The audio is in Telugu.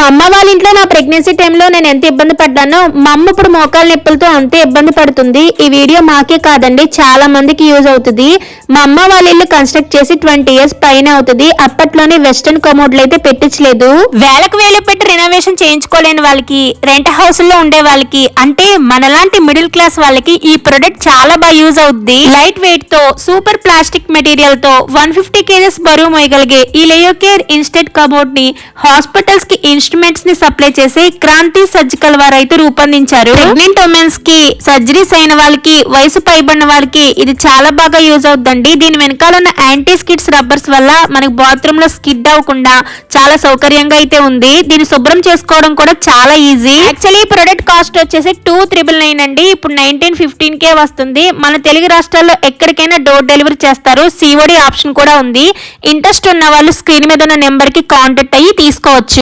అమ్మ వాళ్ళ ఇంట్లో నా ప్రెగ్నెన్సీ టైంలో నేను ఎంత ఇబ్బంది పడ్డానో మా అమ్మ ఇప్పుడు మోకాళ్ళ నొప్పులతో అంతే ఇబ్బంది పడుతుంది. ఈ వీడియో మాకే కాదండి చాలా మందికి యూజ్ అవుతుంది. మా అమ్మ వాళ్ళ ఇల్లు కన్స్ట్రక్ట్ చేసి 20 years పైన అవుతుంది. అప్పట్లోనే వెస్టర్న్ కమోడ్లు అయితే పెట్టించలేదు. వేలకు వేలు పెట్టి రెనోవేషన్ చేయించుకోలేని వాళ్ళకి, రెంట్ హౌస్ లో ఉండే వాళ్ళకి, అంటే మనలాంటి మిడిల్ క్లాస్ వాళ్ళకి ఈ ప్రొడక్ట్ చాలా బాగా యూజ్ అవుద్ది. లైట్ వెయిట్ తో సూపర్ ప్లాస్టిక్ మెటీరియల్ తో 150 kgs బరువు మోయగలిగే ఈ లేయోకేర్ ఇన్స్టెంట్ కమోడ్ ని హాస్పిటల్స్ కి ఇన్స్ట్రుమెంట్స్ ని సప్లై చేసే క్రాంతి సర్జికల్ వారు అయితే రూపొందించారు. ప్రెగ్నెంట్ ఉమెన్స్ కి, సర్జరీస్ అయిన వాళ్ళకి, వయసు పైబడిన వాళ్ళకి ఇది చాలా బాగా యూజ్ అవుతుందండి. దీని వెనకాల ఉన్న యాంటీ స్కిడ్స్ రబ్బర్స్ వల్ల మనకి బాత్రూమ్ లో స్కిడ్ అవ్వకుండా చాలా సౌకర్యంగా అయితే ఉంది. దీన్ని శుభ్రం చేసుకోవడం కూడా చాలా ఈజీ. యాక్చువల్లీ ఈ ప్రొడక్ట్ కాస్ట్ వచ్చేసి 2,999 అండి. ఇప్పుడు 1915 వస్తుంది. మన తెలుగు రాష్ట్రాల్లో ఎక్కడికైనా డోర్ డెలివరీ చేస్తారు. COD ఆప్షన్ కూడా ఉంది. ఇంట్రెస్ట్ ఉన్న వాళ్ళు స్క్రీన్ మీద ఉన్న నెంబర్ కి కాంటాక్ట్ అయ్యి తీసుకోవచ్చు.